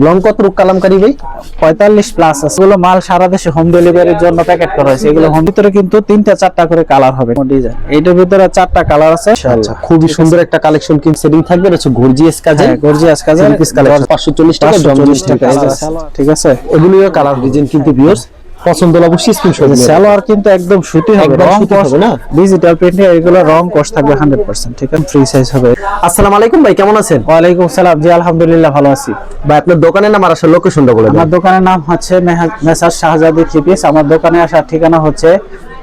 Long কত রূপ কালামকারী ভাই? 45 প্লাস আছে। এগুলো মাল সারা দেশে হোম ডেলিভারির জন্য প্যাকেট করা হয়েছে। এগুলো হোম ভিতরে কিন্তু 3টা 4টা করে কালার হবে ডিজাইন। এইটার ভিতরে 4টা কালার আছে। আচ্ছা, খুবই সুন্দর একটা কালেকশন কিন্তু সেটিং থাকবে। এটা হচ্ছে গর্জিয়াস কাজে, গর্জিয়াস কাজের পিস কালেকশন 540 টাকা, 540 টাকা। ঠিক আছে, এগুলিও কালার ডিজাইন কিন্তু ভিউয়ার্স পছন্দ হলে অবশ্যই স্ক্রিনশট দিন। সালোয়ার কিন্তু একদম সুতি হবে, একদম রং সুতি কস হবে না? ডিজিটাল প্রিন্টে এগুলো রং কস থাকবে 100%। ঠিক আছে, ফ্রি সাইজ হবে। আসসালামু আলাইকুম ভাই, কেমন আছেন? ওয়ালাইকুম আসসালাম। জি আলহামদুলিল্লাহ ভালো আছি ভাই আপনার দোকানের নাম আর আসলে লোকেশনটা বলে দিন। আমার দোকানের নাম হচ্ছে মেসার শাহজাদি থ্রি পিস। আমার দোকানে আসার ঠিকানা হচ্ছে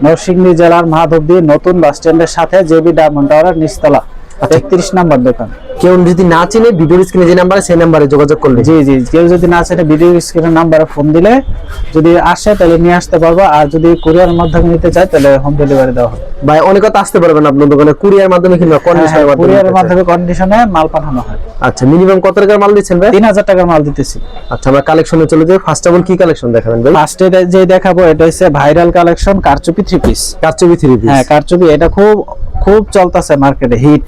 নরসিংদী জেলার মাধবদী নতুন বাস স্ট্যান্ডের সাথে জেবি ডায়মন্ড টাওয়ারের নিচতলা 31 নম্বর দোকান। কেউ যদি না চিনে ভিডিওর স্ক্রিনে যে নাম্বারে সেই নাম্বারে যোগাযোগ করলে। জি জি, কেউ যদি না চায় ভিডিও স্ক্রিনের নাম্বারে ফোন দিলে যদি আসে তাহলে নিয়ে আসতে পারবো, আর যদি কুরিয়ার মাধ্যমে নিতে চায় তাহলে হোম ডেলিভারি দেওয়া হবে। ভাই অনেক কথা আসতে পারবেন আপনার দোকানে কুরিয়ার মাধ্যমে কিংবা কন্ডিশনের মাধ্যমে? কুরিয়ারের মাধ্যমে কন্ডিশনে মাল পাঠানো হয়। আচ্ছা, মিনিমাম কত টাকার মাল দিচ্ছেন ভাই? 3000 টাকার মাল দিতেছি। আচ্ছা, আমরা কালেকশনে চলে যাই। ফার্স্ট অফ অল কি কালেকশন দেখাবেন ভাই? ফার্স্টে যে দেখাবো এটা হচ্ছে ভাইরাল কালেকশন কারচুপি থ্রি পিস। কারচুপি থ্রি পিস, হ্যাঁ কারচুপি, এটা খুব খুব চলতেছে মার্কেটে, হিট।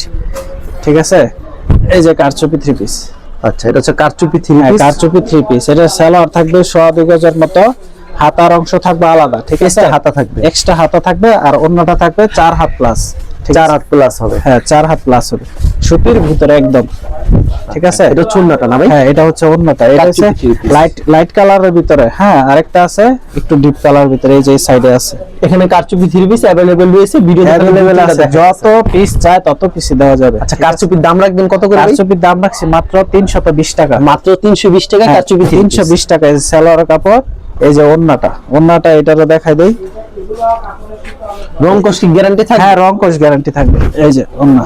ঠিক আছে, এই যে কারচুপি থ্রি পিস। আচ্ছা, এটা হচ্ছে কারচুপি থ্রি হ্যাঁ পিস। কারচুপি থ্রি পিস, এটা সালোয়ার থাকবে 2.5 গজের মতো, হাতার অংশ থাকবে আলাদা। ঠিক আছে, হাতা থাকবে, এক্সট্রা হাতা থাকবে, আর অন্যটা থাকবে 4 হাত প্লাস। 4 হাত প্লাস হবে। হ্যাঁ 4 হাত প্লাস হবে, সুতির ভিতরে একদম। ঠিক আছে, এটা চুন্নাটা না ভাই? হ্যাঁ এটা হচ্ছে অন্যটা, এটা হচ্ছে লাইট কালারের ভিতরে। হ্যাঁ আরেকটা আছে একটু ডিপ কালার ভিতরে, এই যে সাইডে আছে। এখানে কারচুপি থ্রি পিস अवेलेबल রয়েছে, ভিডিও अवेलेबल আছে, যত পিস চাই তত পিস দেওয়া যাবে। আচ্ছা, কারচুপির দাম রাখবেন কত করে? কারচুপির দাম রাখছি মাত্র 320 টাকা। মাত্র 320 টাকা কারচুপি 320 টাকা। এই সালোয়ার কাপড়, এই যে ওন্নাটা এটারও দেখাই দেই। রং কস কি গ্যারান্টি থাকে? হ্যাঁ রং কস গ্যারান্টি থাকবে। এই যে ওন্না।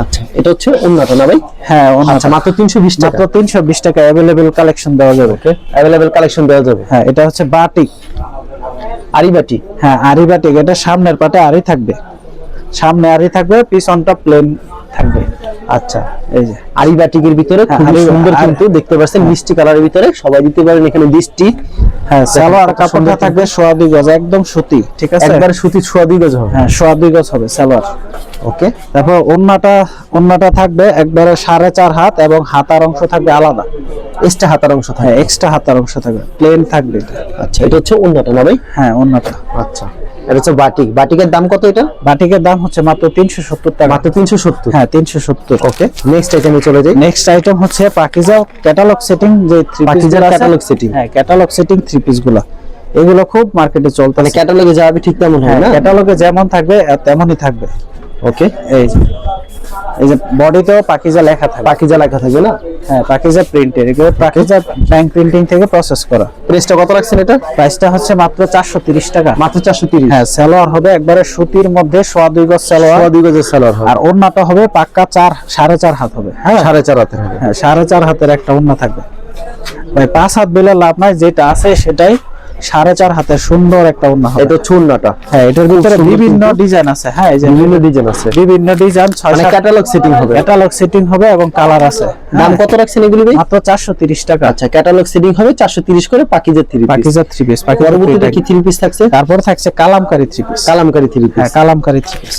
আচ্ছা, এটা হচ্ছে ওন্নাটা না ভাই? হ্যাঁ ওন্না। আচ্ছা, মাত্র 320 টাকা। মাত্র 320 টাকা अवेलेबल কালেকশন দেওয়া যাবে। ওকে, अवेलेबल কালেকশন দেওয়া যাবে। হ্যাঁ এটা হচ্ছে বাটিক, আরি বাটি। হ্যাঁ আরি বাটিক। এটা সামনের পাটে আরি থাকবে, সামনে আরি থাকবে, পিছনটা প্লেন থাকবে। আচ্ছা, এই যে আরি বাটিকের ভিতরে খুব সুন্দর কিন্তু দেখতে পাচ্ছেন, মিষ্টি কালারের ভিতরে সবাই দিতে পারেন এখানে দৃষ্টি। হ্যাঁ সালোয়ার কাপড়টা থাকবে 2.5 গজ, একদম সুতি। ঠিক আছে, একবার সুতি 2.5 গজ হবে। হ্যাঁ 2.5 গজ হবে সালোয়ার। ওকে, তারপর ওন্নাটা থাকবে একবারে 4.5 হাত, এবং হাতার অংশ থাকবে আলাদা, এক্সট্রা হাতার অংশ থাকে। হ্যাঁ এক্সট্রা হাতার অংশ থাকবে, প্লেন থাকবে এটা। আচ্ছা, এটা হচ্ছে ওন্নাটা না ভাই? হ্যাঁ ওন্নাটা। আচ্ছা, এটা হচ্ছে বাটিক। বাটিকের দাম কত এটা? বাটিকের দাম হচ্ছে মাত্র 370 টাকা। মাত্র 370? হ্যাঁ 370। ওকে, নেক্সট আইটেমে চলে যাই। নেক্সট আইটেম হচ্ছে পাকিজা ক্যাটালগ সেটিং, যে থ্রি পিস পাকিজার ক্যাটালগ সেটিং। হ্যাঁ ক্যাটালগ সেটিং থ্রি পিস গুলো, এগুলো খুব মার্কেটে চলতে। মানে ক্যাটালগে যাবে ঠিক তেমন হয় না? ক্যাটালগে যেমন থাকবে তেমনই থাকবে। ওকে, এই যে বডিতেও পাকিজা লেখা থাকবে। পাকিজা লেখা থাকবে না? হ্যাঁ পাকিজা প্রিন্টের, এগুলো পাকিজা ব্যাংক প্রিন্টিং থেকে প্রসেস করা। প্রাইসটা কত রাখছেন এটা? প্রাইসটা হচ্ছে মাত্র 430 টাকা। মাত্র 430? হ্যাঁ সালোয়ার হবে একবারে সুতির মধ্যে 2.5 গজ সালোয়ার। 2.5 গজের সালোয়ার হবে, আর ওন্নাটা হবে পাক্কা 4.5 হাত হবে। হ্যাঁ 4.5 হাতের হবে। হ্যাঁ 4.5 হাতের একটা ওন্না থাকবে ভাই। 5 হাত বেলে লাভ নাই, যেটা আছে সেটাই 4.5 হাতের সুন্দর একটা ওন্না হবে। এটা হচ্ছে ওন্নাটা। হ্যাঁ এটার ভিতরে বিভিন্ন ডিজাইন আছে। হ্যাঁ এই যে বিভিন্ন ডিজাইন আছে, বিভিন্ন ডিজাইন, 6 মানে ক্যাটালগ সেটিং হবে। ক্যাটালগ সেটিং হবে এবং কালার আছে। দাম কত রাখছেন এগুলি ভাই? মাত্র 430 টাকা। আচ্ছা, ক্যাটালগ সেটিং হবে 430 করে পাকিজার three piece. Pakiza three piece. পরবর্তীতে কি থ্রি পিস থাকছে? তারপর থাকছে Kalamkari three piece. Kalamkari three piece. হ্যাঁ কালামকারী থ্রি পিস।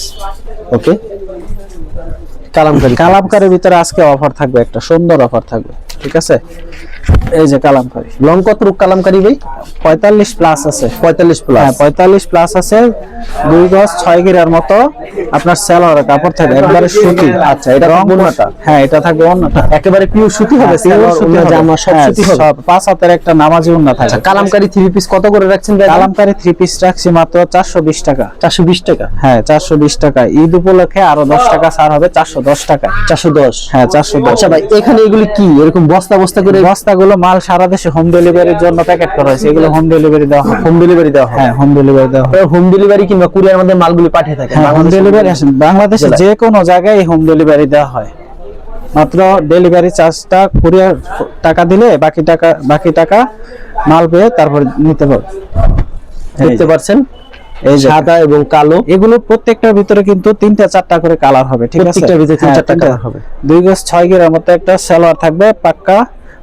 ওকে, কালামকারীর ভিতরে আজকে অফার থাকবে, একটা সুন্দর অফার থাকবে। ঠিক আছে, এই যে কালামকারী। লং কত রূপ কালামকারী ভাই? 45 প্লাস আছে। 45 প্লাস? হ্যাঁ 45 প্লাস আছে, 2 গজ 6 গিরার মতো আপনার সালোয়ার কাপড় থাকবে, একবারে সুতি। আচ্ছা, এটা রং ওন্নাটা? হ্যাঁ এটা থাকবে ওন্নাটা একেবারে পিওর সুতি হবে, পিওর সুতি হবে, জামা সব সুতি হবে। সব 5 হাতের একটা নামাজি ওন্না থাকবে। আচ্ছা, কালামকারী থ্রি পিস কত করে রাখছেন ভাই? কালামকারী থ্রি পিস রাখছি মাত্র 420 টাকা। 420 টাকা? হ্যাঁ 420 টাকা। ঈদ উপলক্ষে আরো 10 টাকা ছাড় হবে, 410 টাকা। 410? হ্যাঁ 410। আচ্ছা ভাই, এখানে এগুলি কি এরকম বস্তা বস্তা করে? বস্তাগুলো মাল সারা দেশে হোম ডেলিভারির জন্য প্যাকেট করা হয়েছে, এগুলো হোম ডেলিভারি দেওয়া হয়। হোম ডেলিভারি দেওয়া হয়? হ্যাঁ হোম ডেলিভারি দেওয়া হয়। হোম ডেলিভারি কিংবা কুরিয়ার মধ্যে মালগুলি পাঠিয়ে থাকে? হ্যাঁ হোম ডেলিভারি আসেন, বাংলাদেশে যে কোনো জায়গায় হোম ডেলিভারি দেওয়া হয়। মাত্র ডেলিভারি চার্জটা কুরিয়ার টাকা দিলে বাকি টাকা মাল পেয়ে তারপর নিতে পারবে। দেখতে পাচ্ছেন এই যে সাদা এবং কালো, এগুলো প্রত্যেকটার ভিতরে কিন্তু 3টা 4টা করে কালার হবে। ঠিক আছে, প্রত্যেকটার ভিতরে 3-4টা কালার হবে। 2 গজ 6 গিরার মতো একটা সালোয়ার থাকবে, পাক্কা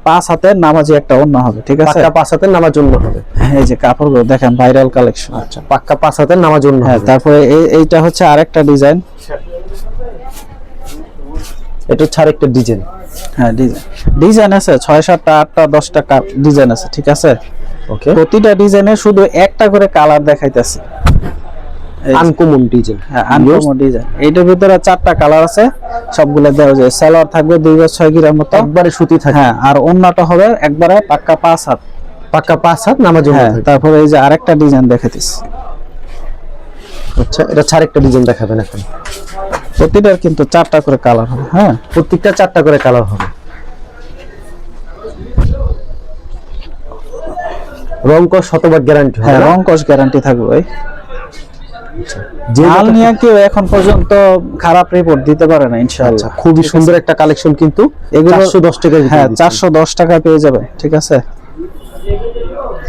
5 হাতের নামাজি একটা ওন্না হবে। ঠিক আছে, পাক্কা 5 হাতের নামার জন্য হবে। এই যে কাপড়গুলো দেখেন, ভাইরাল কালেকশন। আচ্ছা, পাক্কা 5 হাতের নামার জন্য হ্যাঁ হবে। তারপরে এইটা হচ্ছে আরেকটা ডিজাইন, এটা হচ্ছে আরেকটা ডিজাইন। হ্যাঁ ডিজাইন আছে 6-7টা 8টা 10টা ডিজাইন আছে, ঠিক আছে। ওকে, প্রতিটা ডিজাইনে শুধু একটা করে কালার দেখাইতেছে, আনকমন ডিজাইন। হ্যাঁ আনকমন ডিজাইন। এইটার ভিতরে 4টা কালার আছে, সবগুলো দেওয়া যায়। সালোয়ার থাকবে 2 গজ 6 গিরার মতো, একবারে সুতি থাকে। হ্যাঁ, আর ওন্নাটা হবে একবারে পাক্কা 5 হাত, পাক্কা 5 হাত নামাজ। হ্যাঁ। তারপরে এই যে আরেকটা ডিজাইন দেখাইতেছি। আচ্ছা, এটা আরেকটা ডিজাইন দেখাবেন এখন। প্রতিটার কিন্তু 4টা করে কালার হবে। হ্যাঁ, প্রত্যেকটা 4টা করে কালার হবে। রং কস শতভাগ গ্যারান্টি হবে। হ্যাঁ, রং কস গ্যারান্টি থাকবে ভাই। যে মাল নিয়ে কেউ এখন পর্যন্ত খারাপ রিপোর্ট দিতে পারে না ইনশাআল্লাহ। খুবই সুন্দর একটা কালেকশন, কিন্তু এগুলো 410 টাকা। হ্যাঁ, 410 টাকা পেয়ে যাবে, ঠিক আছে।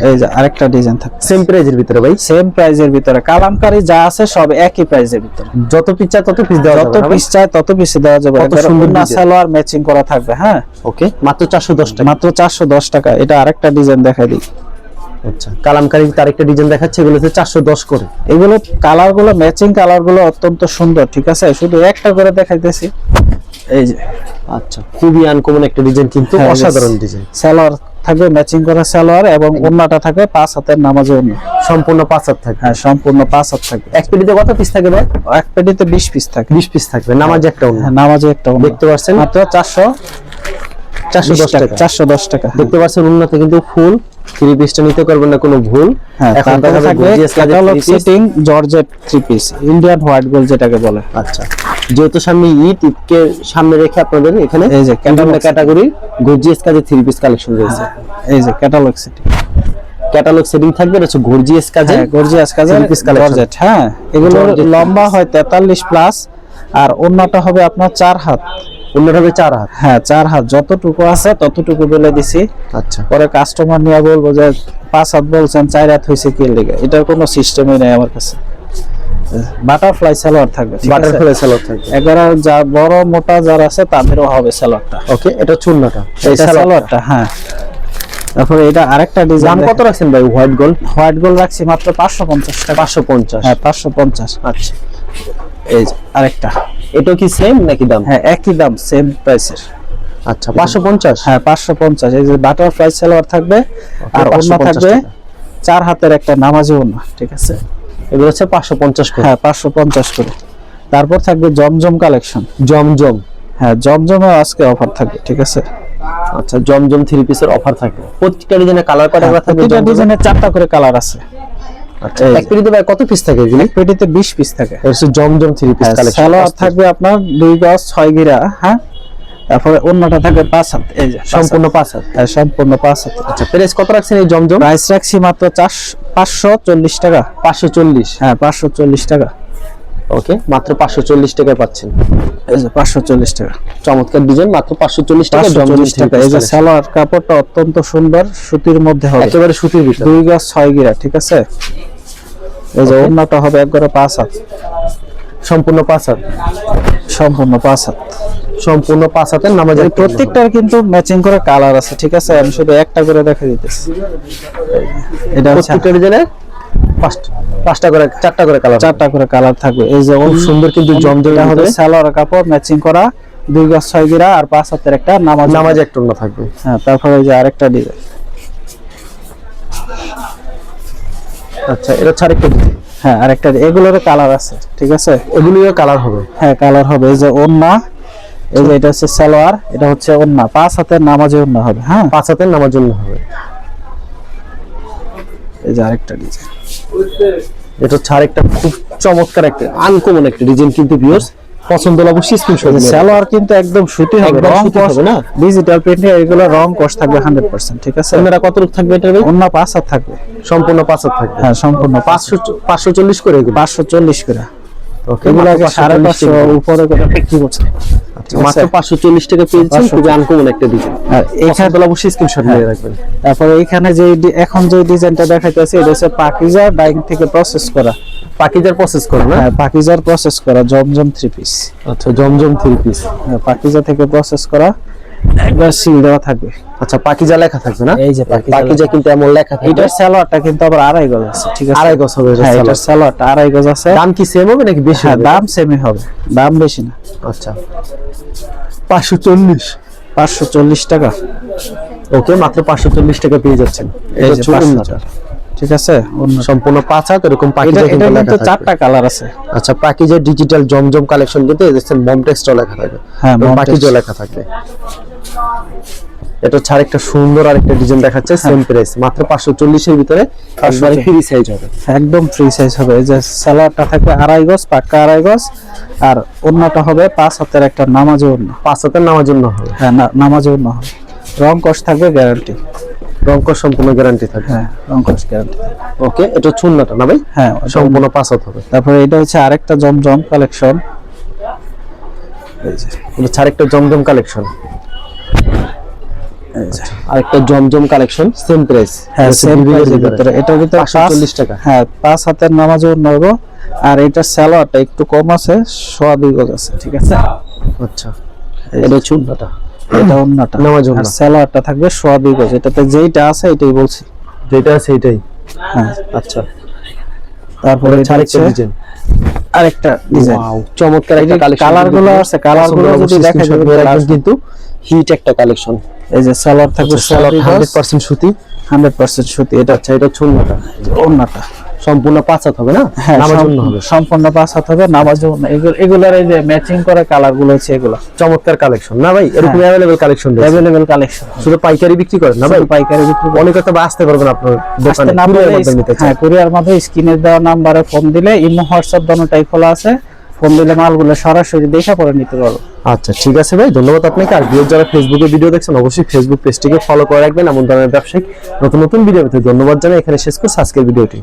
এই যে আরেকটা ডিজাইন থাকবে সেম প্রাইজের ভিতরে ভাই, সেম প্রাইজের ভিতরে। কালামকারী যা আছে সব একই প্রাইজের ভিতরে। যত পিস চাই তত পিস দেওয়া যাবে, যত পিস চাই তত পিস দেওয়া যাবে। কত সুন্দর না, design। সালোয়ার ম্যাচিং করা থাকবে। হ্যাঁ, ওকে, মাত্র 410 টাকা। মাত্র 410 টাকা। এটা আরেকটা ডিজাইন দেখাই দিই। আচ্ছা, কালামকারী আরেকটা ডিজাইন দেখাচ্ছে, এগুলো হচ্ছে 410 করে। এগুলো কালারগুলো ম্যাচিং, কালারগুলো অত্যন্ত সুন্দর, ঠিক আছে। শুধু একটা করে দেখাইতেছি। এই যে আচ্ছা, খুবই আনকমন একটা ডিজাইন, কিন্তু হ্যাঁ, অসাধারণ ডিজাইন। সালোয়ার থাকবে ম্যাচিং করা সালোয়ার, এবং ওন্নাটা থাকবে 5 হাতের নামাজি ওন্না, সম্পূর্ণ 5 হাত থাকবে। হ্যাঁ, সম্পূর্ণ 5 হাত থাকবে। এক পেটিতে কত পিস থাকে ভাই? এক পেটিতে 20 পিস থাকে। 20 পিস থাকবে, নামাজ একটা ওন্না। হ্যাঁ, নামাজি একটা ওন্না। দেখতে পাচ্ছেন মাত্র 410 টাকা। 410 টাকা। দেখতে পাচ্ছেন উন্নতে কিন্তু ফুল 3 পিসটা নিতে পারবেন না কোনো ভুল। হ্যাঁ, এখন তারপরে থাকবে catalogue setting georgette 3 piece, Indian white gold যেটাকে বলে। আচ্ছা, যেহেতু সামনে ঈদকে সামনে রেখে আপনাদের এখানে এই যে ক্যাটাগরি গর্জিয়াস কাজে 3 পিস কালেকশন রয়েছে। এই যে ক্যাটালগ সেটিং, ক্যাটালগ সেটিং থাকবে, এটা হচ্ছে গর্জিয়াস কাজে। হ্যাঁ, গর্জিয়াস কাজে 3 পিস কালেকশন। জর্জেট। হ্যাঁ, এগুলো লম্বা হয় 43 প্লাস, আর ওন্নাটা হবে আপনার 4 হাত। অন্যটা হবে 4 হাত। হ্যাঁ, 4 হাত। যতটুকু আছে ততটুকু বলে দিছি। আচ্ছা, পরে কাস্টমার নিয়ে বলবো যে 5 হাত বলছেন, 4 হাত হয়েছে কি লেগে। এটার কোনো সিস্টেমই নাই আমার কাছে। বাটারফ্লাই সালোয়ার থাকবে, ঠিক আছে। বাটারফ্লাই সালোয়ার থাকবে। এগারো যা বড় মোটা যারা আছে তাদেরও হবে সালোয়ারটা। ওকে, এটা চুন্নাটা, এটা সালোয়ারটা। হ্যাঁ, তারপরে এটা আরেকটা ডিজাইন। দাম কত রাখছেন ভাই? হোয়াইট গোল্ড, হোয়াইট গোল্ড রাখছি মাত্র 550 টাকা। 550। হ্যাঁ, 550। আচ্ছা, এই যে আরেকটা। এটাও কি সেম নাকি দাম? হ্যাঁ, একই দাম, সেম প্রাইসের। আচ্ছা, 550। হ্যাঁ, 550। এই যে বাটারফ্লাই সালোয়ার থাকবে, আর ওন্না 550 থাকবে টাকা। 4 হাতের একটা নামাজি ওন্না, ঠিক আছে। এগুলো হচ্ছে 550 করে। হ্যাঁ, 550 করে। তারপর থাকবে জমজম কালেকশন। জমজম। হ্যাঁ, জমজমে আজকে অফার থাকবে, ঠিক আছে। আচ্ছা, জমজম 3 পিসের অফার থাকবে। প্রত্যেকটা ডিজাইনে কালার করা থাকবে। প্রতিটা ডিজাইনে 4টা করে কালার আছে। আচ্ছা, এক পেটিতে ভাই কত পিস থাকে এগুলি? এক পেটিতে 20 পিস থাকে। এটা হচ্ছে জমজম 3 পিস কালেকশন। সালোয়ার থাকবে আপনার 2 গজ 6 গিরা। হ্যাঁ, তারপরে ওন্নাটা থাকবে 5 হাত। এই যে সম্পূর্ণ 5 হাত। হ্যাঁ, সম্পূর্ণ 5 হাত। আচ্ছা, প্রাইস কত রাখছেন এই জমজম? প্রাইস রাখছি মাত্র 540 টাকা। 540। হ্যাঁ, 540 টাকা। ওকে, মাত্র 540 টাকায় পাচ্ছেন। এই যে 540 টাকা। চমৎকার ডিজাইন, মাত্র 540 টাকা। জমজম 540 টাকা। এই যে সালোয়ার কাপড়টা অত্যন্ত সুন্দর, সুতির মধ্যে হবে, একেবারে সুতির ভিতর। 2 গজ 6 গিরা, ঠিক আছে। এই যে ওন্নাটা হবে একবারে 5 হাত। সম্পূর্ণ 5 হাত। সম্পূর্ণ 5 হাত। সম্পূর্ণ 5 হাতের নামাজ। এই প্রত্যেকটার কিন্তু ম্যাচিং করে কালার আছে, ঠিক আছে। আমি শুধু একটা করে দেখা দিতেছি। এটা হচ্ছে প্রত্যেকটা ডিজাইনে 5টা করে 4টা করে কালার। 4টা করে কালার থাকবে। এই যে খুব সুন্দর, কিন্তু জমজমটা হবে হবে সালোয়ার কাপড় ম্যাচিং করা, 2 গজ 6 গিরা, আর 5 হাতের একটা নামাজ একটা ওন্না থাকবে। হ্যাঁ, তারপরে এই যে আরেকটা ডিজাইন। আচ্ছা, এটা হচ্ছে আরেকটা ডিজাইন। হ্যাঁ, আরেকটা। এগুলোর কালার আছে, ঠিক আছে। এগুলিও কালার হবে। হ্যাঁ, কালার হবে। এই যে ওন্না, এই যে এটা হচ্ছে সালোয়ার, এটা হচ্ছে ওন্না। 5 হাতের নামাজে ওন্না হবে। হ্যাঁ, 5 হাতের নামাজ জন্য হবে। এই যে আরেকটা ডিজাইন। এটা হচ্ছে আরেকটা খুব চমৎকার একটা আনকমন একটা ডিজাইন, কিন্তু ভিউয়ার্স পছন্দ হলে অবশ্যই স্ক্রিনশট নিয়ে সালোয়ার কিন্তু একদম সুতি হবে, একদম রং সুতি কস হবে না? ডিজিটাল প্রিন্টে এগুলো রং কস থাকবে 100%, ঠিক আছে। আপনারা কত রূপ থাকবে এটার ভাই? ওন্না 5 হাত থাকবে। সম্পূর্ণ 5 হাত থাকবে। হ্যাঁ, সম্পূর্ণ 540 করে এগুলো। 540 করে। ওকে, এগুলো মাত্র 550 উপরে করে বিক্রি করছে। আচ্ছা, মাত্র 540 টাকা পেয়েছেন। খুবই আনকমন একটা ডিজাইন। আর এখানে তো অবশ্যই স্ক্রিনশট নিয়ে রাখবেন। তারপরে এখানে যে এখন যে ডিজাইনটা দেখাইতেছে এটা হচ্ছে পাকিজা ডাইং থেকে প্রসেস করা। পাকিজার প্রসেস করে না? হ্যাঁ, পাকিজার প্রসেস করা জমজম 3 পিস। আচ্ছা, জমজম 3 পিস। হ্যাঁ, পাকিজা থেকে প্রসেস করা, একবার সিল দেওয়া থাকবে। আচ্ছা, পাকিজা লেখা থাকবে না? এই যে পাকিজা কিন্তু এমন লেখা থাকবে। এটার সালোয়ারটা কিন্তু আবার 2.5 গজ আছে, ঠিক আছে। 2.5 গজ হবে হ্যাঁ, এটা। এটার সালোয়ারটা 2.5 গজ আছে। দাম কি সেম হবে নাকি বেশি হ্যাঁ, হবে? দাম সেমই হবে, দাম বেশি না। আচ্ছা, 540। 540 টাকা। ওকে, মাত্র 540 টাকা পেয়ে যাচ্ছেন। এই এটা যে ছোট 540, ঠিক আছে। সম্পূর্ণ 5 হাত এরকম পাকিজা এটা কিন্তু লেখা কিন্তু থাকবে। 4টা কালার আছে। আচ্ছা, পাকিজা ডিজিটাল জমজম কালেকশন কিন্তু দেখছেন মম টেক্সটও লেখা থাকবে। হ্যাঁ, এবং মম পাকিজা লেখা থাকবে। এটা ছাড় একটা সুন্দর আরেকটা ডিজাইন দেখাচ্ছে, সেম প্রাইস মাত্র 540 এর ভিতরে একবারে ফ্রি সাইজ হবে। একদম ফ্রি সাইজ হবে। এই যে সালোয়ারটা থাকবে 2.5 গজ, পাক্কা 2.5 গজ, আর ওন্নাটা হবে 5 হাতের একটা নামাজি ওন্না। 5 হাতের নামার জন্য হবে। হ্যাঁ, নামাজি ওন্না হবে। রং কস থাকবে গ্যারান্টি। রংকশ সম্পূর্ণ গ্যারান্টি থাকবে। হ্যাঁ, রং কস গ্যারান্টি। ওকে, এটা চুন্নাটা না ভাই? হ্যাঁ, সম্পূর্ণ 5 হাত হবে। তারপরে এটা হচ্ছে আরেকটা জমজম কালেকশন। এই যে এটা ছাড় একটা জমজম কালেকশন। এই যে আরেকটা জমজম কালেকশন, সেম প্রাইস। হ্যাঁ, সেম প্রাইসের ভিতরে। এটার ভিতরে 540 টাকা। হ্যাঁ, 5 হাতের নামাজি ওন্না হবে। আর এটা সালোয়ারটা একটু কম আছে, 2.5 গজ আছে, ঠিক আছে। আচ্ছা, এটা চুন্নাটা, এটা ওন্নাটা, নামাজি ওন্না। আর সালোয়ারটা থাকবে 2.5 গজ। এটাতে যেইটা আছে এটাই বলছি। যেটা আছে এটাই। হ্যাঁ, আচ্ছা, তারপরে এটা ছাড় হচ্ছে একটা ডিজাইন। আরেকটা ডিজাইন। ওয়াও, চমৎকার একটা কালেকশন। কালারগুলো আছে, কালারগুলো যদি দেখা যায় কিন্তু হিট একটা কালেকশন। এই যে সালোয়ার থাকবে 100% সুতি। 100% সুতি। এটা আচ্ছা, এটা চুন্নাটা ওন্নাটা সম্পূর্ণ 5 হাত হবে না? হ্যাঁ, নামার জন্য হবে। সম্পূর্ণ 5 হাত হবে, নামাজ জন্য। এগুলার এই যে ম্যাচিং করে কালারগুলো হচ্ছে এগুলো। চমৎকার কালেকশন না ভাই? এরকম অ্যাভেলেবল কালেকশন রয়েছে। Available collection. শুধু পাইকারি বিক্রি করেন না ভাই? শুধু পাইকারি বিক্রি করি। অনেকে তো আসতে পারবেন আপনার দোকানে, না কুরিয়ার পারলে মাধ্যমে নিতে চান। হ্যাঁ, কুরিয়ার মাধ্যমে স্ক্রিনে দেওয়া নম্বরে ফোন দিলে, ইমো হোয়াটসঅ্যাপ দুটোটাই খোলা আছে। ফোন দিলে মালগুলো সরাসরি দেখে পরে নিতে পারো। আচ্ছা, ঠিক আছে ভাই, ধন্যবাদ আপনাকে। আর যারা ফেসবুকে ভিডিও দেখছেন অবশ্যই ফেসবুক পেজটিকে ফলো করে রাখবেন। এমন ধরনের ব্যবসায়িক নতুন নতুন ভিডিও পেতে ধন্যবাদ জানাই। এখানে শেষ করছি আজকের ভিডিওটি।